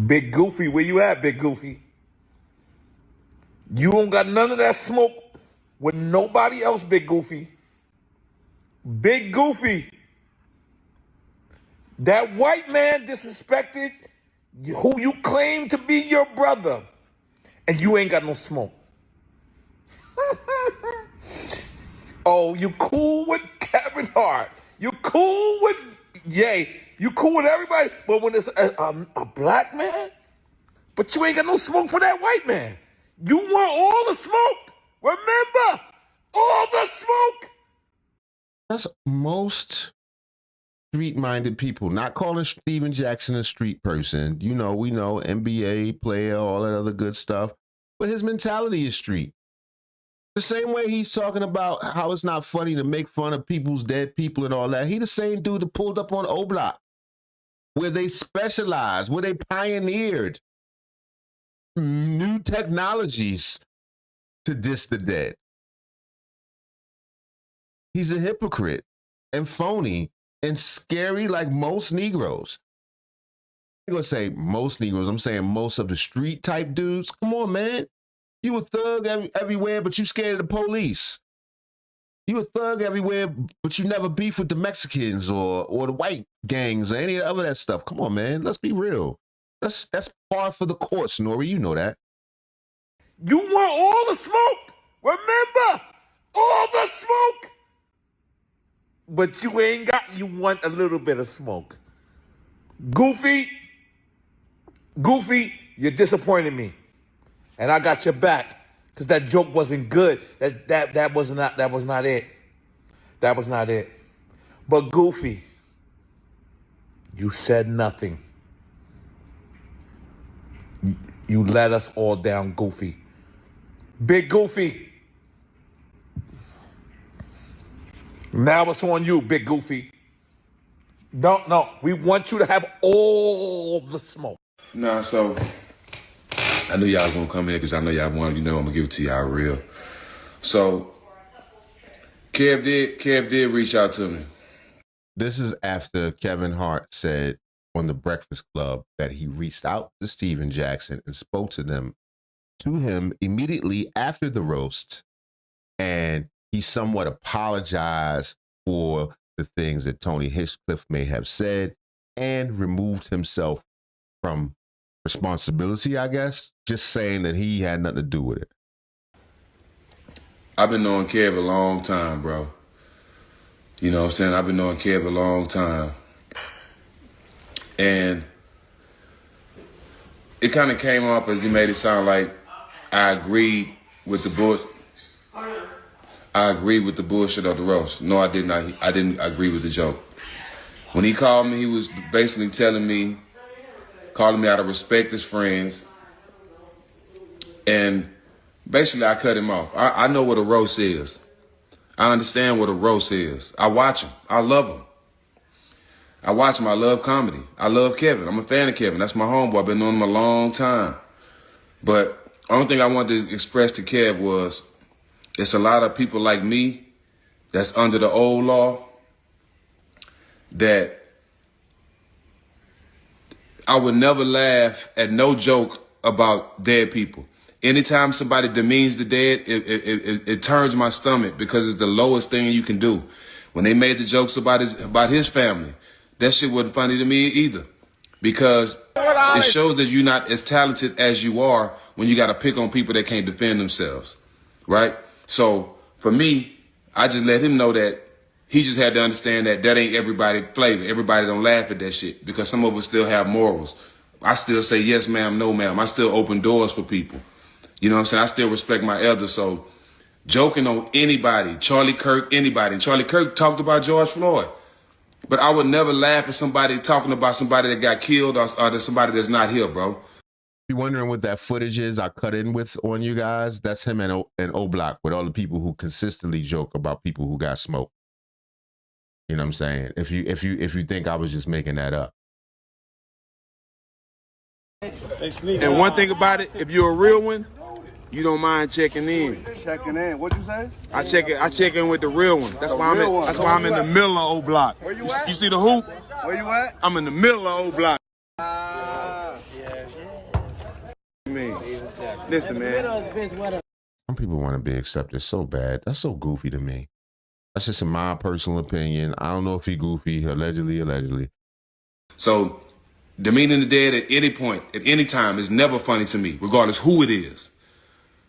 Big Goofy, where you at, Big Goofy? You don't got none of that smoke with nobody else, Big Goofy. Big Goofy. That white man disrespected who you claim to be your brother, and you ain't got no smoke. Oh, you cool with Kevin Hart. You cool with Ye. You cool with everybody. But when it's a black man, but you ain't got no smoke for that white man. You want all the smoke. Remember, all the smoke. That's most street-minded people. Not calling Steven Jackson a street person. You know, we know NBA player, all that other good stuff. But his mentality is street. The same way he's talking about how it's not funny to make fun of people's dead people and all that. He the same dude that pulled up on O-Block, where they specialized, where they pioneered new technologies to diss the dead. He's a hypocrite and phony and scary like most Negroes. I'm going to say most Negroes. I'm saying most of the street type dudes. Come on, man. You a thug everywhere, but you scared of the police. You a thug everywhere, but you never beef with the Mexicans or the white gangs or any of that stuff. Come on, man. Let's be real. That's par for the course, N.O.R.E. You know that. You want all the smoke. Remember, all the smoke. But you ain't got, you want a little bit of smoke. Goofy, you're disappointing me. And I got your back. Because that joke wasn't good. That was not it. That was not it. But Goofy, you said nothing. You let us all down, Goofy. Big Goofy. Now it's on you, Big Goofy. No, we want you to have all the smoke. Nah, so I knew y'all was gonna come here because I know y'all wanted, I'm gonna give it to y'all real. So Kev did reach out to me. This is after Kevin Hart said on the Breakfast Club that he reached out to Steven Jackson and spoke to him immediately after the roast, and he somewhat apologized for the things that Tony Hinchcliffe may have said and removed himself from responsibility, I guess, just saying that he had nothing to do with it. I've been knowing Kev a long time, bro. You know what I'm saying? I've been knowing Kev a long time. And it kind of came off as he made it sound like I agreed with the bullshit. I agreed with the bullshit of the roast. No, I did not. I didn't agree with the joke. When he called me, he was basically calling me out of respect as friends. And basically, I cut him off. I know what a roast is. I understand what a roast is. I watch him. I love him. I watch him. I love comedy. I love Kevin. I'm a fan of Kevin. That's my homeboy. I've been knowing him a long time. But the only thing I wanted to express to Kev was it's a lot of people like me that's under the old law that I would never laugh at no joke about dead people. Anytime somebody demeans the dead, it turns my stomach because it's the lowest thing you can do. When they made the jokes about his family, that shit wasn't funny to me either, because it shows that you're not as talented as you are when you got to pick on people that can't defend themselves, right? So for me, I just let him know that he just had to understand that ain't everybody's flavor. Everybody don't laugh at that shit because some of us still have morals. I still say yes, ma'am, no, ma'am. I still open doors for people. You know what I'm saying? I still respect my elders. So joking on anybody, Charlie Kirk, anybody. And Charlie Kirk talked about George Floyd. But I would never laugh at somebody talking about somebody that got killed or somebody that's not here, bro. If you're wondering what that footage is I cut in with on you guys, that's him and O-Block with all the people who consistently joke about people who got smoked. You know what I'm saying? If you think I was just making that up. And one thing about it, if you're a real one, you don't mind checking in. Checking in. What'd you say? I check in with the real one. That's why I'm in the middle of O-Block. Where you at? You see the hoop? Where you at? I'm in the middle of O-Block. Yeah. mean? Listen, man. Some people want to be accepted so bad. That's so goofy to me. That's just in my personal opinion. I don't know if he goofy, allegedly. So demeaning the dead at any point, at any time, is never funny to me, regardless who it is.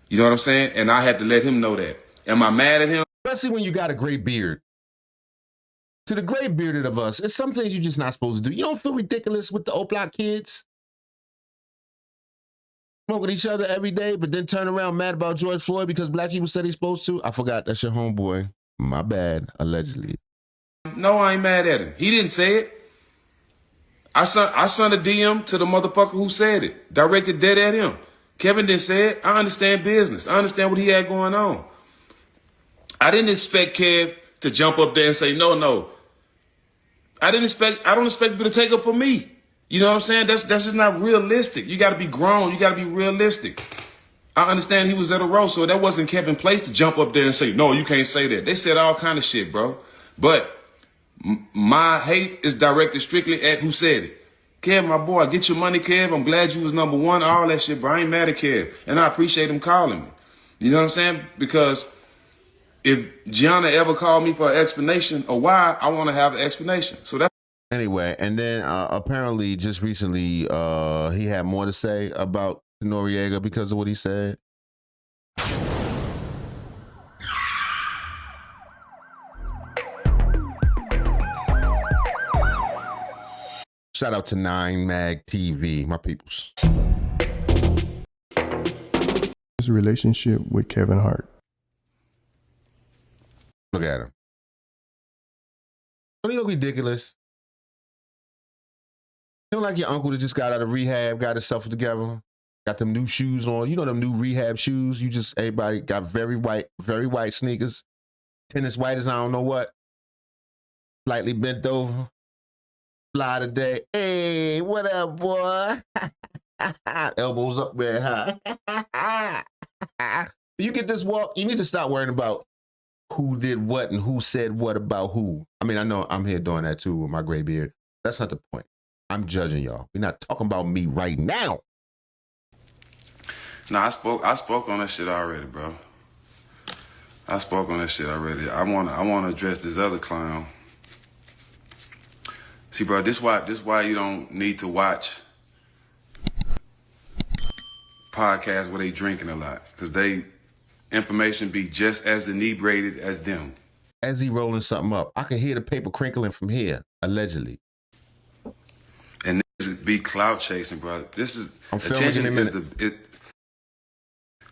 You know what I'm saying? And I had to let him know that. Am I mad at him? Especially when you got a gray beard. To the gray bearded of us, it's some things you're just not supposed to do. You don't feel ridiculous with the Oplot kids smoking each other every day, but then turn around mad about George Floyd because black people said he's supposed to? I forgot, that's your homeboy. My bad, allegedly. No, I ain't mad at him. He didn't say it. I sent a DM to the motherfucker who said it, directed dead at him. Kevin didn't say it. I understand business. I understand what he had going on. I didn't expect Kev to jump up there and say, no. I don't expect people to take up for me. You know what I'm saying? That's just not realistic. You got to be grown. You got to be realistic. I understand he was at a roast, so that wasn't Kevin's place to jump up there and say, no, you can't say that. They said all kind of shit, bro. But my hate is directed strictly at who said it. Kev, my boy, get your money, Kev. I'm glad you was number one, all that shit, bro. I ain't mad at Kev. And I appreciate him calling me. You know what I'm saying? Because if Gianna ever called me for an explanation of why, I want to have an explanation. So that's anyway. And then apparently just recently he had more to say about N.O.R.E. because of what he said. Shout out to 9 Mag TV, my peoples. His relationship with Kevin Hart. Look at him. Don't he look ridiculous? You know, like your uncle that just got out of rehab, got himself together, got them new shoes on. You know them new rehab shoes? Everybody got very white sneakers. Tennis white as I don't know what. Slightly bent over. Fly today. Hey, what up, boy? Elbows up very high. You get this walk, you need to stop worrying about who did what and who said what about who. I mean, I know I'm here doing that too with my gray beard. That's not the point. I'm judging y'all. We're not talking about me right now. Nah, I spoke on that shit already, bro. I spoke on that shit already. I wanna address this other clown. See, bro, this why you don't need to watch podcasts where they drinking a lot, because they information be just as inebriated as them. As he rolling something up, I can hear the paper crinkling from here, allegedly. And this is be clout chasing, brother. This is I'm attention is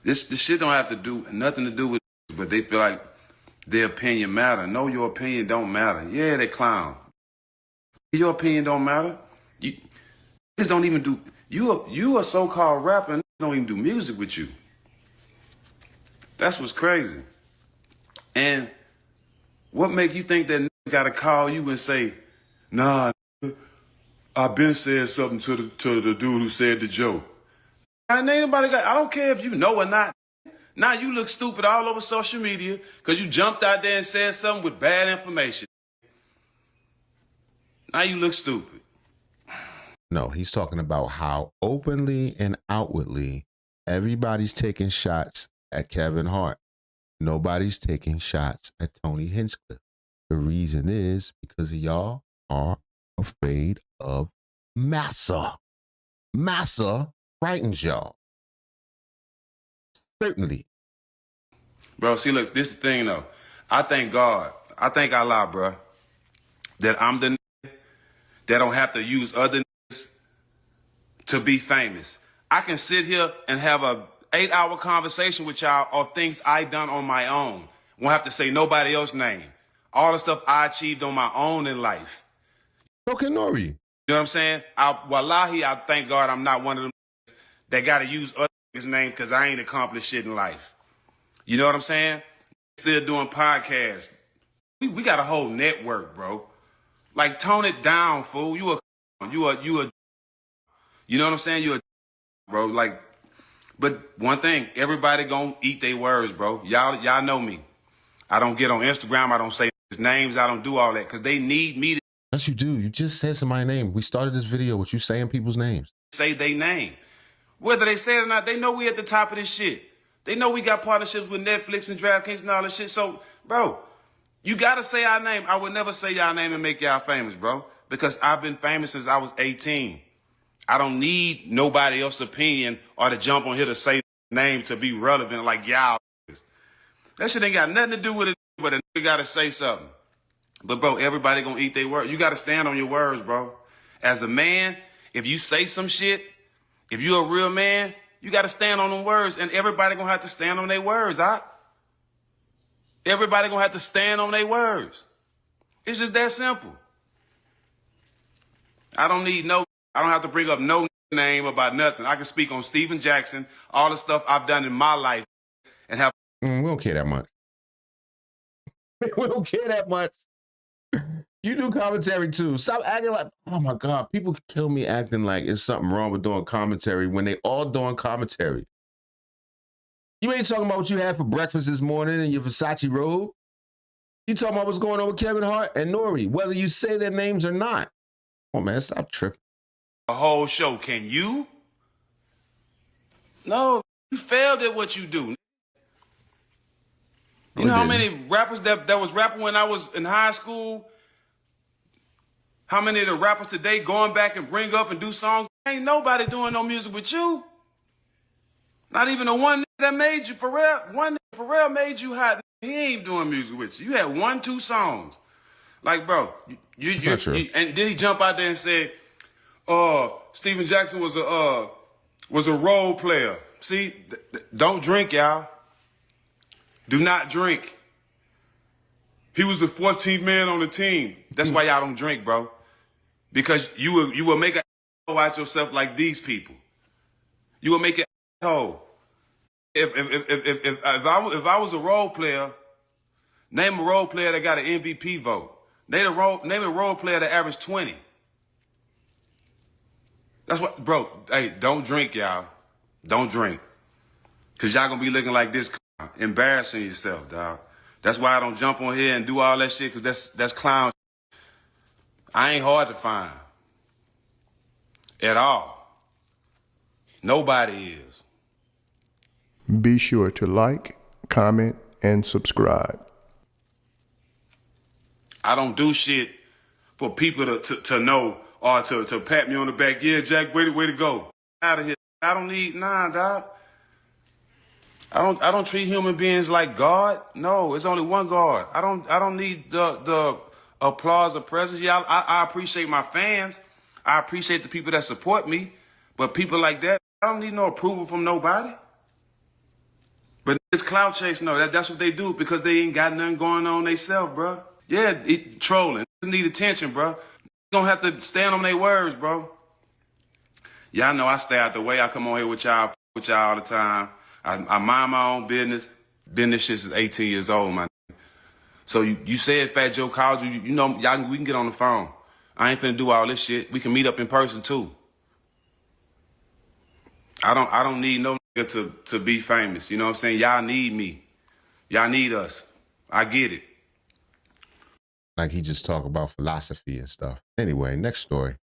this shit don't have to do nothing to do with this, but they feel like their opinion matter. No, your opinion don't matter. Yeah, they clown. Your opinion don't matter. You just don't even do. You a so-called rapper and don't even do music with you. That's what's crazy. And what make you think that gotta call you and say, nah, I've been saying something to the dude who said the joke. And anybody I don't care if you know or not. Now you look stupid all over social media because you jumped out there and said something with bad information. Now you look stupid. No, he's talking about how openly and outwardly everybody's taking shots at Kevin Hart. Nobody's taking shots at Tony Hinchcliffe. The reason is because y'all are afraid of massa. Massa frightens y'all. Certainly. Bro, see, look, this is the thing, though. I thank God. I thank Allah, bro, that I'm the that don't have to use other niggas to be famous. I can sit here and have a 8-hour conversation with y'all of things I done on my own. Won't have to say nobody else's name. All the stuff I achieved on my own in life. Okay, N.O.R.E. You know what I'm saying? Wallahi, I thank God I'm not one of them that got to use other niggas' name because I ain't accomplished shit in life. You know what I'm saying? Still doing podcasts. We got a whole network, bro. Like, tone it down, fool. You know what I'm saying? You a bro. Like, but one thing, everybody gonna eat their words, bro. Y'all know me. I don't get on Instagram. I don't say names. I don't do all that because they need me to. Yes, you do. You just said somebody's name. We started this video with you saying people's names. Say their name. Whether they say it or not, they know we at the top of this shit. They know we got partnerships with Netflix and DraftKings and all this shit. So, bro, you gotta say our name. I would never say y'all name and make y'all famous, bro. Because I've been famous since I was 18. I don't need nobody else's opinion or to jump on here to say name to be relevant like y'all. That shit ain't got nothing to do with it, but a nigga gotta say something. But bro, everybody gonna eat their word. You gotta stand on your words, bro. As a man, if you say some shit, if you're a real man, you gotta stand on them words, and everybody gonna have to stand on their words, huh? Everybody gonna have to stand on their words. It's just that simple. I don't have to bring up no name about nothing. I can speak on Steven Jackson, all the stuff I've done in my life, and have. We don't care that much. We don't care that much. You do commentary too. Stop acting like, oh my God, people kill me acting like it's something wrong with doing commentary when they all doing commentary. You ain't talking about what you had for breakfast this morning in your Versace robe. You talking about what's going on with Kevin Hart and N.O.R.E, whether you say their names or not. Oh man, stop tripping. A whole show. Can you? No, you failed at what you do. You know how many rappers that was rapping when I was in high school? How many of the rappers today going back and bring up and do songs? Ain't nobody doing no music with you. Not even the one that made you, Pharrell. One Pharrell made you hot. He ain't doing music with you. You had 1-2 songs. Like, bro, you and then he jump out there and said, Steven Jackson was a role player. See, don't drink, y'all. Do not drink. He was the 14th man on the team. That's why y'all don't drink, bro. Because you will make an asshole out yourself like these people. You will make an asshole. If I was a role player, name a role player that got an MVP vote. Name a role player that averaged 20. That's what, bro. Hey, don't drink, y'all. Don't drink, cause y'all gonna be looking like this, embarrassing yourself, dog. That's why I don't jump on here and do all that shit, cause that's clown. I ain't hard to find at all. Nobody is. Be sure to like, comment, and subscribe. I don't do shit for people to know or to pat me on the back. Yeah, Jack, way to go. Out of here. I don't need, dog. I don't treat human beings like God. No, it's only one God. I don't need the applause or presence. Yeah, I appreciate my fans. I appreciate the people that support me. But people like that, I don't need no approval from nobody. But it's clout chase. No, that's what they do because they ain't got nothing going on themselves, bro. Yeah, trolling. Need attention, bro. Gonna have to stand on their words, bro. Y'all know I stay out the way. I come on here with y'all all the time. I mind my own business. Been this shit since 18 years old, man. So you said Fat Joe called you. You know, we can get on the phone. I ain't finna do all this shit. We can meet up in person too. I don't need no nigga to be famous. You know what I'm saying? Y'all need me. Y'all need us. I get it. Like he just talk about philosophy and stuff. Anyway, next story.